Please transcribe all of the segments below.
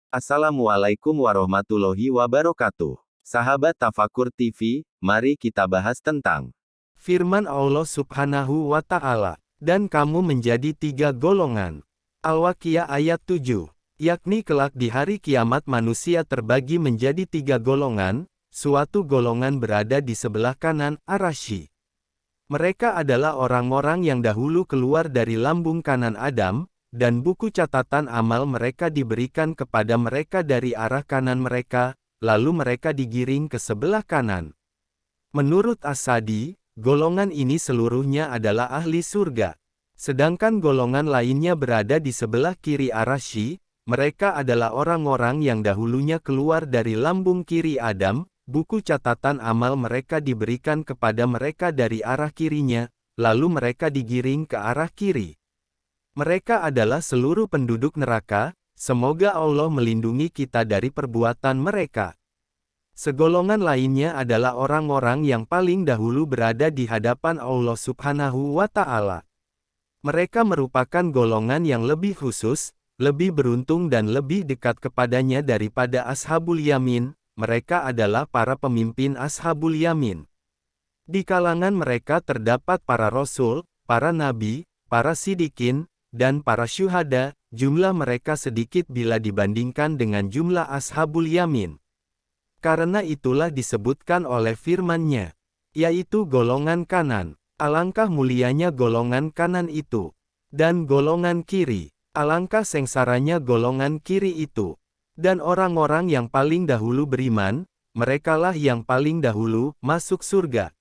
Assalamualaikum warahmatullahi wabarakatuh. Sahabat Tafakur TV, mari kita bahas tentang firman Allah Subhanahu wa Ta'ala, "Dan kamu menjadi tiga golongan." Al-Waqiah ayat 7, yakni kelak di hari kiamat manusia terbagi menjadi tiga golongan, suatu golongan berada di sebelah kanan Arsy. Mereka adalah orang-orang yang dahulu keluar dari lambung kanan Adam, dan buku catatan amal mereka diberikan kepada mereka dari arah kanan mereka, lalu mereka digiring ke sebelah kanan. Menurut As-Sadi, golongan ini seluruhnya adalah ahli surga. Sedangkan golongan lainnya berada di sebelah kiri Arsy, mereka adalah orang-orang yang dahulunya keluar dari lambung kiri Adam, buku catatan amal mereka diberikan kepada mereka dari arah kirinya, lalu mereka digiring ke arah kiri. Mereka adalah seluruh penduduk neraka, semoga Allah melindungi kita dari perbuatan mereka. Segolongan lainnya adalah orang-orang yang paling dahulu berada di hadapan Allah Subhanahu wa Ta'ala. Mereka merupakan golongan yang lebih khusus, lebih beruntung dan lebih dekat kepadanya daripada Ashabul Yamin. Mereka adalah para pemimpin Ashabul Yamin. Di kalangan mereka terdapat para rasul, para nabi, para sidikin, dan para syuhada. Jumlah mereka sedikit bila dibandingkan dengan jumlah Ashabul Yamin. Karena itulah disebutkan oleh firman-Nya, yaitu golongan kanan. Alangkah mulianya golongan kanan itu. Dan golongan kiri, alangkah sengsaranya golongan kiri itu. Dan orang-orang yang paling dahulu beriman, merekalah yang paling dahulu masuk surga.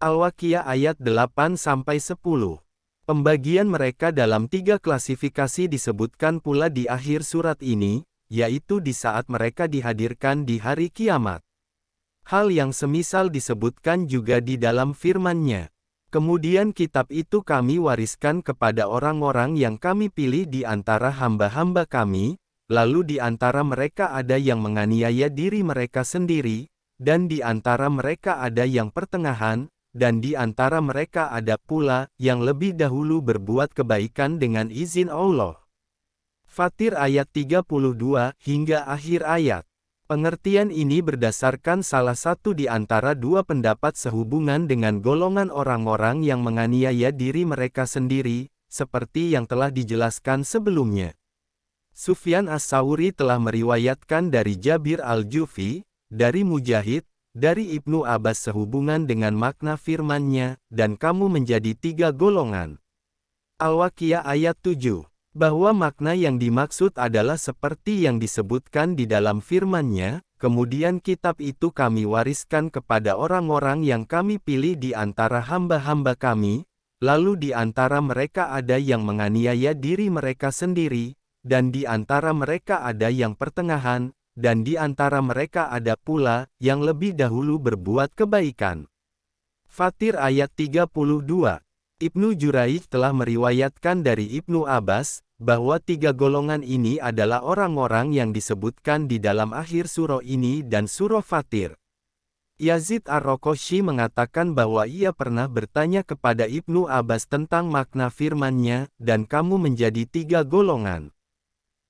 Al-Waqiah ayat 8-10. Pembagian mereka dalam tiga klasifikasi disebutkan pula di akhir surat ini, yaitu di saat mereka dihadirkan di hari kiamat. Hal yang semisal disebutkan juga di dalam firman-Nya. Kemudian kitab itu kami wariskan kepada orang-orang yang kami pilih di antara hamba-hamba kami, lalu di antara mereka ada yang menganiaya diri mereka sendiri, dan di antara mereka ada yang pertengahan, dan di antara mereka ada pula yang lebih dahulu berbuat kebaikan dengan izin Allah. Fatir ayat 32 hingga akhir ayat. Pengertian ini berdasarkan salah satu di antara dua pendapat sehubungan dengan golongan orang-orang yang menganiaya diri mereka sendiri, seperti yang telah dijelaskan sebelumnya. Sufyan As-Tsauri telah meriwayatkan dari Jabir Al-Jufi, dari Mujahid, dari Ibnu Abbas sehubungan dengan makna firman-Nya, "Dan kamu menjadi tiga golongan." Al-Waqiah ayat 7, bahwa makna yang dimaksud adalah seperti yang disebutkan di dalam firman-Nya, "Kemudian kitab itu kami wariskan kepada orang-orang yang kami pilih di antara hamba-hamba kami, lalu di antara mereka ada yang menganiaya diri mereka sendiri, dan di antara mereka ada yang pertengahan, dan di antara mereka ada pula yang lebih dahulu berbuat kebaikan." Fatir ayat 32. Ibnu Juraij telah meriwayatkan dari Ibnu Abbas, bahwa tiga golongan ini adalah orang-orang yang disebutkan di dalam akhir surah ini dan surah Fatir. Yazid Ar-Roqashi mengatakan bahwa ia pernah bertanya kepada Ibnu Abbas tentang makna firman-Nya, "Dan kamu menjadi tiga golongan."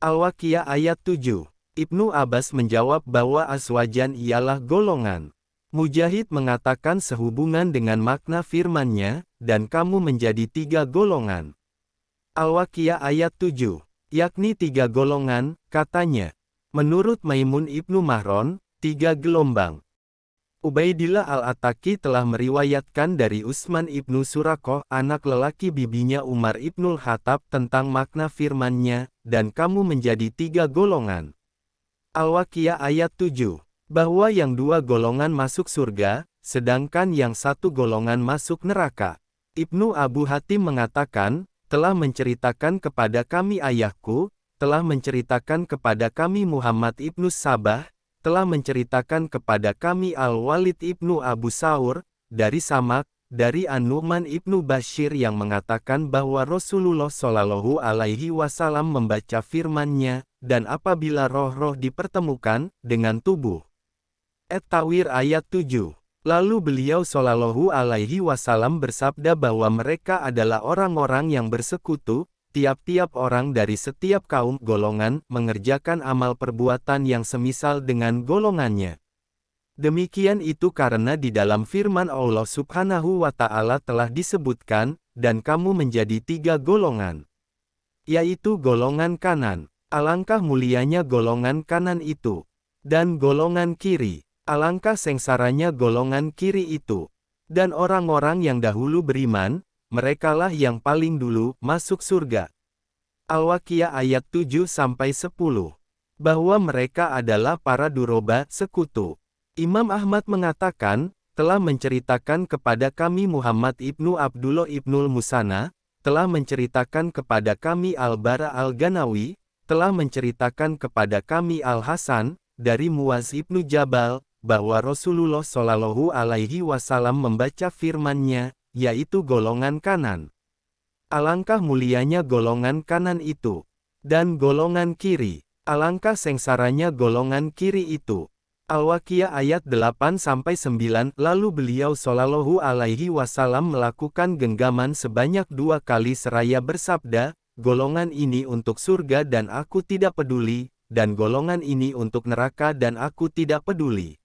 Al-Waqiah ayat 7. Ibnu Abbas menjawab bahwa aswajan ialah golongan. Mujahid mengatakan sehubungan dengan makna firman-Nya, "Dan kamu menjadi tiga golongan." Al-Waqiah ayat 7, yakni tiga golongan, katanya. Menurut Maimun Ibnu Mahron, tiga gelombang. Ubaidillah Al-Ataki telah meriwayatkan dari Utsman Ibnu Surakoh, anak lelaki bibinya Umar Ibnul Khattab tentang makna firman-Nya, "Dan kamu menjadi tiga golongan." Al-Waqiah ayat 7, bahwa yang dua golongan masuk surga, sedangkan yang satu golongan masuk neraka. Ibnu Abu Hatim mengatakan, telah menceritakan kepada kami ayahku, telah menceritakan kepada kami Muhammad Ibnu Sabah, telah menceritakan kepada kami Al-Walid Ibnu Abu Saur, dari Samak, dari An-Nu'man Ibnu Bashir yang mengatakan bahwa Rasulullah Shallallahu Alaihi Wasallam membaca firman-Nya, "Dan apabila roh-roh dipertemukan dengan tubuh." At-Tawir ayat 7. Lalu beliau Shallallahu Alaihi Wasallam bersabda bahwa mereka adalah orang-orang yang bersekutu, tiap-tiap orang dari setiap kaum golongan mengerjakan amal perbuatan yang semisal dengan golongannya. Demikian itu karena di dalam firman Allah Subhanahu wa Ta'ala telah disebutkan, dan kamu menjadi 3 golongan, yaitu golongan kanan. Alangkah mulianya golongan kanan itu, dan golongan kiri. Alangkah sengsaranya golongan kiri itu. Dan orang-orang yang dahulu beriman, merekalah yang paling dulu masuk surga. Al-Waqiah ayat 7-10. Bahwa mereka adalah para duroba sekutu. Imam Ahmad mengatakan, telah menceritakan kepada kami Muhammad ibnu Abdullah ibnul Musanna, telah menceritakan kepada kami Al-Bara Al-Ganawi, telah menceritakan kepada kami Al-Hasan, dari Muaz ibnu Jabal, bahwa Rasulullah Shallallahu Alaihi Wasallam membaca firman-Nya, yaitu golongan kanan. Alangkah mulianya golongan kanan itu, dan golongan kiri. Alangkah sengsaranya golongan kiri itu. Al-Waqiah ayat 8-9. Lalu beliau Shallallahu Alaihi Wasallam melakukan genggaman sebanyak 2 kali seraya bersabda, golongan ini untuk surga dan aku tidak peduli, dan golongan ini untuk neraka dan aku tidak peduli.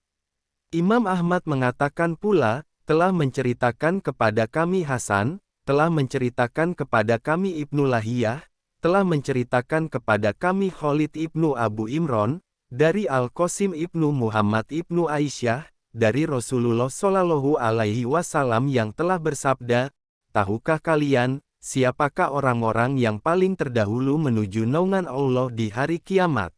Imam Ahmad mengatakan pula, telah menceritakan kepada kami Hasan, telah menceritakan kepada kami Ibnu Lahiyah, telah menceritakan kepada kami Khalid ibnu Abu Imron, dari Al-Qasim ibnu Muhammad ibnu Aisyah, dari Rasulullah Shallallahu Alaihi Wasallam yang telah bersabda, tahukah kalian, siapakah orang-orang yang paling terdahulu menuju naungan Allah di hari kiamat?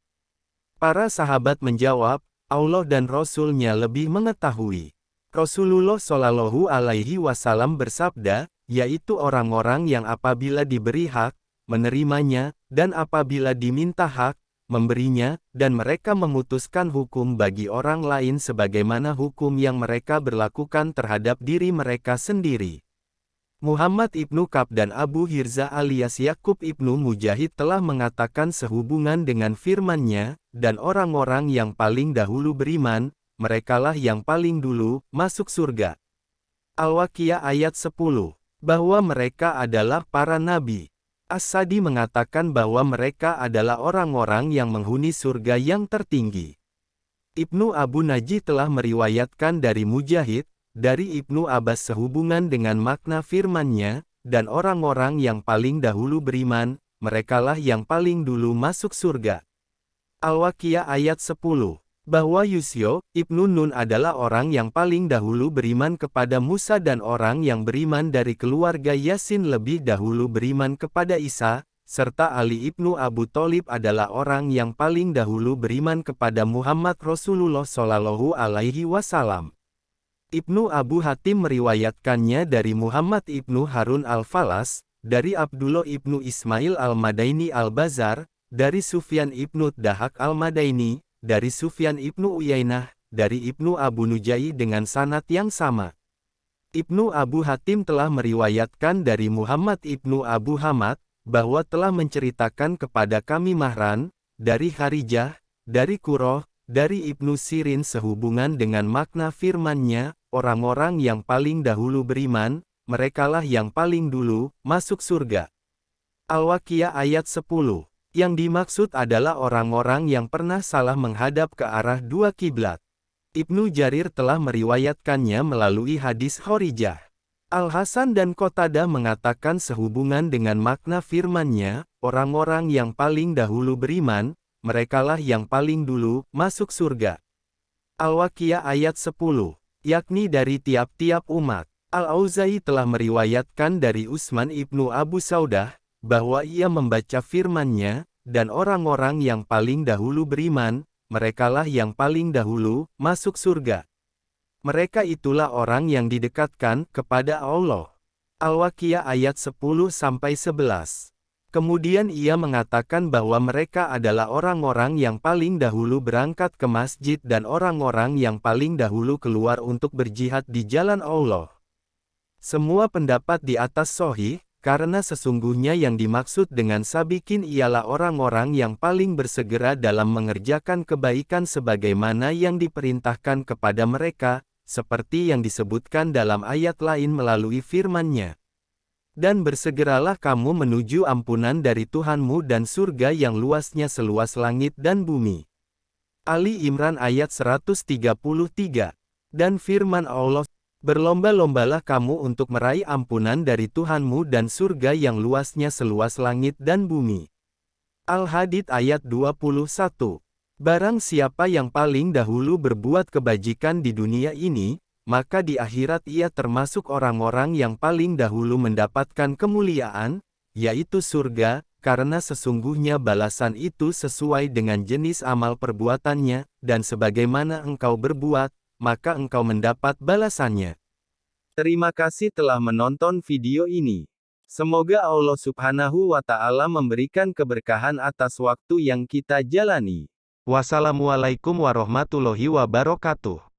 Para sahabat menjawab, Allah dan Rasul-Nya lebih mengetahui. Rasulullah Shallallahu Alaihi Wasallam bersabda, yaitu orang-orang yang apabila diberi hak, menerimanya, dan apabila diminta hak, memberinya, dan mereka memutuskan hukum bagi orang lain sebagaimana hukum yang mereka berlakukan terhadap diri mereka sendiri. Muhammad ibnu Ka'b dan Abu Hirza alias Yakub ibnu Mujahid telah mengatakan sehubungan dengan firman-Nya, dan orang-orang yang paling dahulu beriman, merekalah yang paling dulu masuk surga. Al-Waqiah ayat 10. Bahwa mereka adalah para nabi. As-Sadi mengatakan bahwa mereka adalah orang-orang yang menghuni surga yang tertinggi. Ibnu Abu Najih telah meriwayatkan dari Mujahid, dari Ibnu Abbas sehubungan dengan makna firman-Nya, dan orang-orang yang paling dahulu beriman, merekalah yang paling dulu masuk surga. Al-Waqiah ayat 10. Bahwa Yusyo, Ibnu Nun adalah orang yang paling dahulu beriman kepada Musa dan orang yang beriman dari keluarga Yasin lebih dahulu beriman kepada Isa, serta Ali ibnu Abu Tholib adalah orang yang paling dahulu beriman kepada Muhammad Rasulullah Shallallahu Alaihi Wasallam. Ibnu Abu Hatim meriwayatkannya dari Muhammad ibnu Harun al-Falas, dari Abdullah ibnu Ismail al-Madaini al-Bazar, dari Sufyan ibnu Dahak al-Madaini, dari Sufyan ibnu Uyainah, dari Ibnu Abu Nujai dengan sanad yang sama. Ibnu Abu Hatim telah meriwayatkan dari Muhammad ibnu Abu Hamad, bahwa telah menceritakan kepada kami Mahran, dari Kharijah, dari Qurrah, dari Ibnu Sirin sehubungan dengan makna firman-Nya, orang-orang yang paling dahulu beriman, merekalah yang paling dulu masuk surga. Al-Waqiah ayat 10. Yang dimaksud adalah orang-orang yang pernah salah menghadap ke arah 2 kiblat. Ibnu Jarir telah meriwayatkannya melalui hadis Khorijah. Al-Hasan dan Qatadah mengatakan sehubungan dengan makna firman-Nya, orang-orang yang paling dahulu beriman, merekalah yang paling dulu masuk surga. Al-Waqiah ayat 10, yakni dari tiap-tiap umat. Al-Auza'i telah meriwayatkan dari Utsman ibnu Abu Saudah, bahwa ia membaca firman-Nya, dan orang-orang yang paling dahulu beriman, merekalah yang paling dahulu masuk surga. Mereka itulah orang yang didekatkan kepada Allah. Al-Waqiah ayat 10-11. Kemudian ia mengatakan bahwa mereka adalah orang-orang yang paling dahulu berangkat ke masjid dan orang-orang yang paling dahulu keluar untuk berjihad di jalan Allah. Semua pendapat di atas sahih, karena sesungguhnya yang dimaksud dengan sabikin ialah orang-orang yang paling bersegera dalam mengerjakan kebaikan sebagaimana yang diperintahkan kepada mereka, seperti yang disebutkan dalam ayat lain melalui firman-Nya. Dan bersegeralah kamu menuju ampunan dari Tuhanmu dan surga yang luasnya seluas langit dan bumi. Ali Imran ayat 133. Dan firman Allah, berlomba-lombalah kamu untuk meraih ampunan dari Tuhanmu dan surga yang luasnya seluas langit dan bumi. Al-Hadid ayat 21. Barang siapa yang paling dahulu berbuat kebajikan di dunia ini, maka di akhirat ia termasuk orang-orang yang paling dahulu mendapatkan kemuliaan, yaitu surga, karena sesungguhnya balasan itu sesuai dengan jenis amal perbuatannya, dan sebagaimana engkau berbuat, maka engkau mendapat balasannya. Terima kasih telah menonton video ini. Semoga Allah Subhanahu wa Ta'ala memberikan keberkahan atas waktu yang kita jalani. Wassalamualaikum warahmatullahi wabarakatuh.